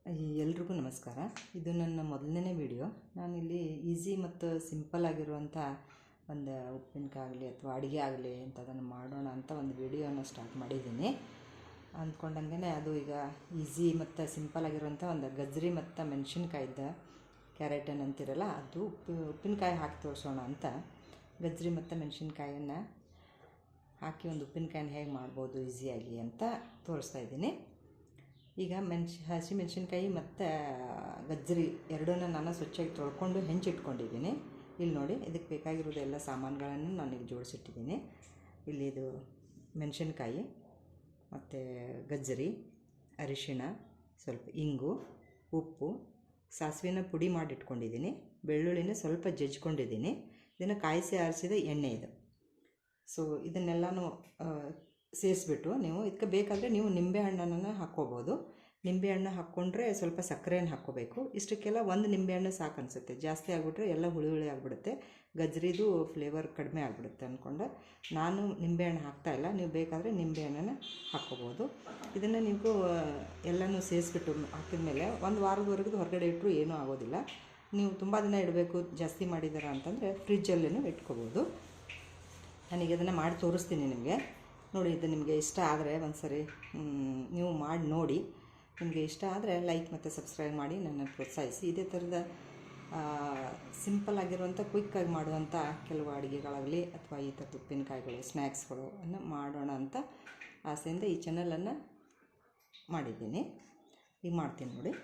ಎಲ್ರಿಗೂ ನಮಸ್ಕಾರ. ಇದು ನನ್ನ ಮೊದಲನೇ ವಿಡಿಯೋ. ನಾನಿಲ್ಲಿ ಈಸಿ ಮತ್ತು ಸಿಂಪಲ್ ಆಗಿರುವಂಥ ಒಂದು ಉಪ್ಪಿನಕಾಯಿ ಆಗಲಿ ಅಥವಾ ಅಡುಗೆ ಆಗಲಿ ಅಂಥದನ್ನು ಮಾಡೋಣ ಅಂತ ಒಂದು ವಿಡಿಯೋನ ಸ್ಟಾರ್ಟ್ ಮಾಡಿದ್ದೀನಿ. ಅಂದ್ಕೊಂಡಂಗೆ ಅದು ಈಗ ಈಸಿ ಮತ್ತು ಸಿಂಪಲ್ ಆಗಿರುವಂಥ ಒಂದು ಗಜ್ಜರಿ ಮತ್ತು ಮೆಣಸಿನ್ಕಾಯ್ದು ಕ್ಯಾರೆಟನ್ ಅಂತಿರಲ್ಲ, ಅದು ಉಪ್ಪಿನಕಾಯಿ ಹಾಕಿ ತೋರಿಸೋಣ ಅಂತ ಗಜ್ಜರಿ ಮತ್ತು ಮೆಣಸಿನ್ಕಾಯನ್ನು ಹಾಕಿ ಒಂದು ಉಪ್ಪಿನಕಾಯಿನ ಹೇಗೆ ಮಾಡ್ಬೋದು ಈಸಿಯಾಗಿ ಅಂತ ತೋರಿಸ್ತಾ ಇದ್ದೀನಿ. ಈಗ ಹಸಿ ಮೆಣಸಿನ್ಕಾಯಿ ಮತ್ತು ಗಜ್ಜರಿ ಎರಡನ್ನೂ ನಾನು ಸ್ವಚ್ಛವಾಗಿ ತೊಳ್ಕೊಂಡು ಹೆಂಚಿಟ್ಕೊಂಡಿದ್ದೀನಿ. ಇಲ್ಲಿ ನೋಡಿ, ಇದಕ್ಕೆ ಬೇಕಾಗಿರೋದು ಎಲ್ಲ ಸಾಮಾನುಗಳನ್ನು ನಾನೀಗ ಜೋಡಿಸಿಟ್ಟಿದ್ದೀನಿ. ಇಲ್ಲಿ ಇದು ಮೆಣಸಿನ್ಕಾಯಿ ಮತ್ತು ಗಜ್ಜರಿ, ಅರಿಶಿಣ, ಸ್ವಲ್ಪ ಇಂಗು, ಉಪ್ಪು, ಸಾಸಿವೆನ ಪುಡಿ ಮಾಡಿಟ್ಕೊಂಡಿದ್ದೀನಿ, ಬೆಳ್ಳುಳ್ಳಿನ ಸ್ವಲ್ಪ ಜಜ್ಕೊಂಡಿದ್ದೀನಿ. ಇದನ್ನು ಕಾಯಿಸಿ ಆರಿಸಿದ ಎಣ್ಣೆ ಇದು. ಸೊ ಇದನ್ನೆಲ್ಲನೂ ಸೇರಿಸ್ಬಿಟ್ಟು ನೀವು ಇದಕ್ಕೆ ಬೇಕಾದರೆ ನೀವು ನಿಂಬೆಹಣ್ಣನ್ನು ಹಾಕ್ಕೋಬೋದು. ನಿಂಬೆಹಣ್ಣು ಹಾಕ್ಕೊಂಡ್ರೆ ಸ್ವಲ್ಪ ಸಕ್ಕರೆಯನ್ನು ಹಾಕ್ಕೋಬೇಕು. ಇಷ್ಟಕ್ಕೆಲ್ಲ ಒಂದು ನಿಂಬೆಹಣ್ಣು ಸಾಕು ಅನಿಸುತ್ತೆ. ಜಾಸ್ತಿ ಆಗಿಬಿಟ್ರೆ ಎಲ್ಲ ಹುಳಿ ಹುಳಿ ಆಗಿಬಿಡುತ್ತೆ, ಗಜ್ಜರಿದು ಫ್ಲೇವರ್ ಕಡಿಮೆ ಆಗಿಬಿಡುತ್ತೆ ಅಂದ್ಕೊಂಡು ನಾನು ನಿಂಬೆಹಣ್ಣು ಹಾಕ್ತಾಯಿಲ್ಲ. ನೀವು ಬೇಕಾದರೆ ನಿಂಬೆಹಣ್ಣನ್ನು ಹಾಕ್ಕೋಬೋದು. ಇದನ್ನು ನೀವು ಎಲ್ಲನೂ ಸೇರಿಸ್ಬಿಟ್ಟು ಹಾಕಿದ ಮೇಲೆ ಒಂದು ವಾರದವರೆಗೂ ಹೊರಗಡೆ ಇಟ್ಟರು ಏನೂ ಆಗೋದಿಲ್ಲ. ನೀವು ತುಂಬ ದಿನ ಇಡಬೇಕು, ಜಾಸ್ತಿ ಮಾಡಿದ್ದೀರಾ ಅಂತಂದರೆ ಫ್ರಿಜ್ಜಲ್ಲೂ ಇಟ್ಕೋಬೋದು. ನಾನೀಗ ಅದನ್ನು ಮಾಡಿ ತೋರಿಸ್ತೀನಿ ನಿಮಗೆ. ನೋಡಿ, ಇದು ನಿಮಗೆ ಇಷ್ಟ ಆದರೆ ಒಂದು ಸರಿ ನೀವು ಮಾಡಿ ನೋಡಿ. ನಿಮಗೆ ಇಷ್ಟ ಆದರೆ ಲೈಕ್ ಮತ್ತು ಸಬ್ಸ್ಕ್ರೈಬ್ ಮಾಡಿ ನನ್ನನ್ನು ಪ್ರೋತ್ಸಾಹಿಸಿ. ಇದೇ ಥರದ ಸಿಂಪಲ್ ಆಗಿರುವಂಥ ಕ್ವಿಕ್ಕಾಗಿ ಮಾಡುವಂಥ ಕೆಲವು ಅಡುಗೆಗಳಾಗಲಿ ಅಥವಾ ಈ ಥರದ ಉಪ್ಪಿನಕಾಯಿಗಳು, ಸ್ನ್ಯಾಕ್ಸ್ಗಳು ಅನ್ನು ಮಾಡೋಣ ಅಂತ ಆಸೆಯಿಂದ ಈ ಚಾನಲನ್ನು ಮಾಡಿದ್ದೀನಿ. ಈಗ ಮಾಡ್ತೀನಿ ನೋಡಿ.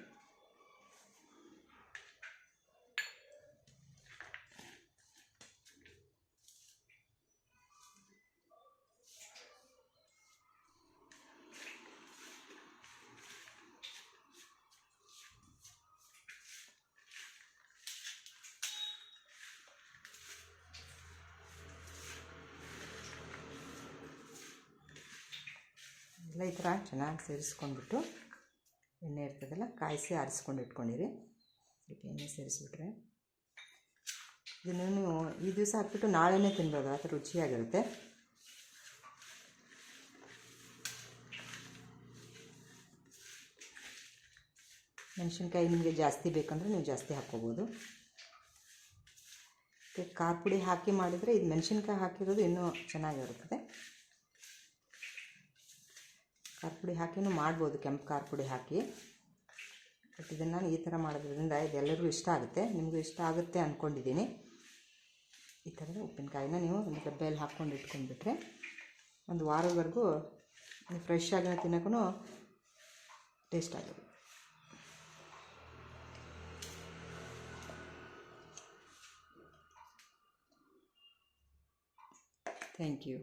ಎಲ್ಲ ಈ ಥರ ಚೆನ್ನಾಗಿ ಸೇರಿಸ್ಕೊಂಡ್ಬಿಟ್ಟು ಎಣ್ಣೆ ಇರ್ತದಲ್ಲ, ಕಾಯಿಸಿ ಆರಿಸ್ಕೊಂಡು ಇಟ್ಕೊಂಡಿರಿ. ಸ್ವಲ್ಪ ಎಣ್ಣೆ ಸೇರಿಸ್ಬಿಟ್ರೆ ಇದನ್ನು ನೀವು ಈ ದಿವಸ ಹಾಕ್ಬಿಟ್ಟು ನಾಳೆನೇ ತಿನ್ಬೋದು, ಆ ಥರ ರುಚಿಯಾಗಿರುತ್ತೆ. ಮೆಣಸಿನ್ಕಾಯಿ ನಿಮಗೆ ಜಾಸ್ತಿ ಬೇಕಂದರೆ ನೀವು ಜಾಸ್ತಿ ಹಾಕ್ಕೋಬೋದು. ಖಾರ ಪುಡಿ ಹಾಕಿ ಮಾಡಿದರೆ ಇದು ಮೆಣಸಿನ್ಕಾಯಿ ಹಾಕಿರೋದು ಇನ್ನೂ ಚೆನ್ನಾಗಿರುತ್ತದೆ. ಖಾರ ಪುಡಿ ಹಾಕಿನೂ ಮಾಡ್ಬೋದು, ಕೆಂಪು ಖಾರ ಪುಡಿ ಹಾಕಿ. ಬಟ್ ಇದನ್ನು ನಾನು ಈ ಥರ ಮಾಡೋದ್ರಿಂದ ಇದೆಲ್ಲರಿಗೂ ಇಷ್ಟ ಆಗುತ್ತೆ, ನಿಮಗೂ ಇಷ್ಟ ಆಗುತ್ತೆ ಅಂದ್ಕೊಂಡಿದ್ದೀನಿ. ಈ ಥರದ ಉಪ್ಪಿನಕಾಯಿನ ನೀವು ಒಂದು ಡಬ್ಬೆಯಲ್ಲಿ ಹಾಕ್ಕೊಂಡು ಇಟ್ಕೊಂಡ್ಬಿಟ್ರೆ ಒಂದು ವಾರದವರೆಗೂ ಫ್ರೆಶ್ ಆಗಿ ತಿನ್ನೋಕ್ಕೂ ಟೇಸ್ಟ್ ಆಗುತ್ತೆ. Thank you.